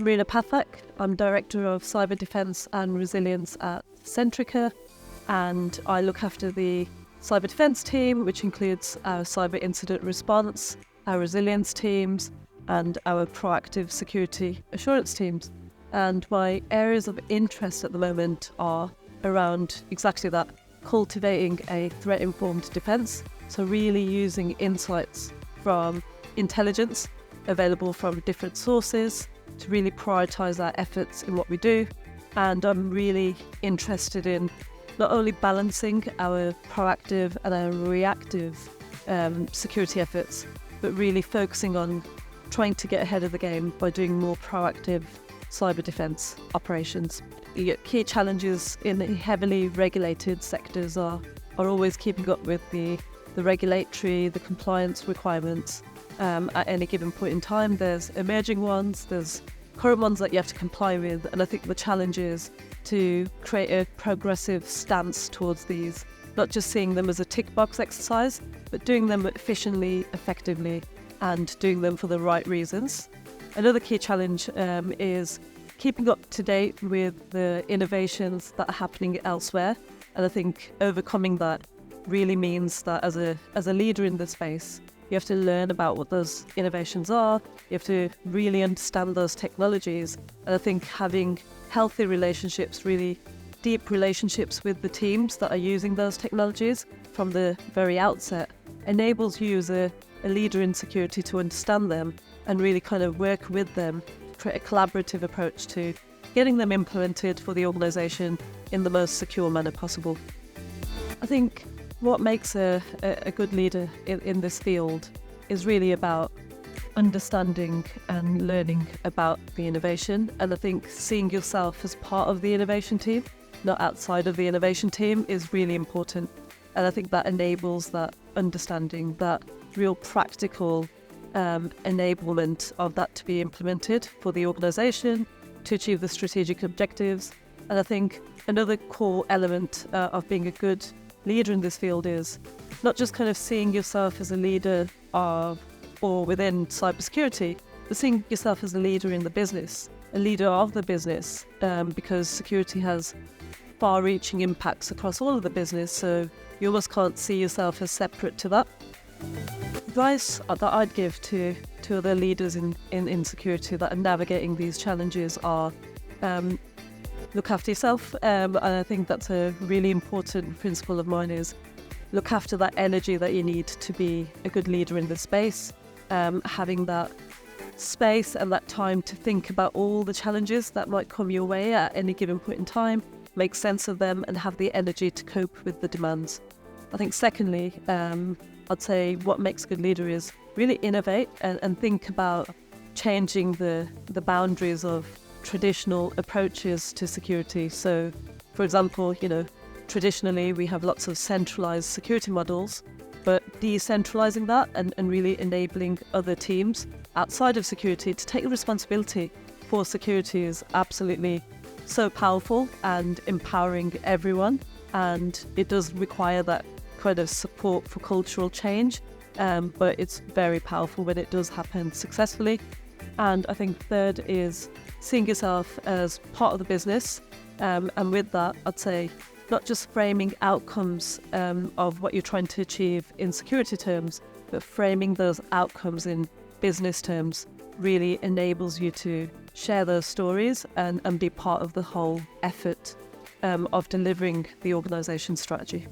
Reena Pathak. I'm Director of Cyber Defence and Resilience at Centrica, and I look after the cyber defence team, which includes our cyber incident response, our resilience teams, and our proactive security assurance teams. And my areas of interest at the moment are around exactly that, cultivating a threat-informed defence. So really using insights from intelligence available from different sources to really prioritise our efforts in what we do. And I'm really interested in not only balancing our proactive and our reactive security efforts, but really focusing on trying to get ahead of the game by doing more proactive cyber defence operations. Key challenges in heavily regulated sectors are always keeping up with the regulatory, the compliance requirements at any given point in time. There's emerging ones, there's current ones that you have to comply with, and I think the challenge is to create a progressive stance towards these, not just seeing them as a tick box exercise, but doing them efficiently, effectively, and doing them for the right reasons. Another key challenge is keeping up to date with the innovations that are happening elsewhere, and I think overcoming that really means that as a leader in the space, you have to learn about what those innovations are, you have to really understand those technologies, and I think having healthy relationships, really deep relationships with the teams that are using those technologies from the very outset enables you as a leader in security to understand them and really kind of work with them, create a collaborative approach to getting them implemented for the organisation in the most secure manner possible. I think what makes a good leader in this field is really about understanding and learning about the innovation, and I think seeing yourself as part of the innovation team, not outside of the innovation team, is really important. And I think that enables that understanding, that real practical enablement of that to be implemented for the organisation to achieve the strategic objectives. And I think another core element of being a good leader in this field is not just kind of seeing yourself as a leader of or within cybersecurity, but seeing yourself as a leader in the business, a leader of the business, because security has far-reaching impacts across all of the business, so you almost can't see yourself as separate to that. Advice that I'd give to other leaders in security that are navigating these challenges are look after yourself, and I think that's a really important principle of mine, is look after that energy that you need to be a good leader in this space, having that space and that time to think about all the challenges that might come your way at any given point in time, make sense of them and have the energy to cope with the demands. I think secondly, I'd say what makes a good leader is really innovate and think about changing the boundaries of traditional approaches to security. So, for example, traditionally we have lots of centralized security models, but decentralizing that and really enabling other teams outside of security to take responsibility for security is absolutely so powerful and empowering everyone. And it does require that kind of support for cultural change, but it's very powerful when it does happen successfully. And I think third is seeing yourself as part of the business, and with that I'd say not just framing outcomes of what you're trying to achieve in security terms, but framing those outcomes in business terms really enables you to share those stories and be part of the whole effort of delivering the organisation's strategy.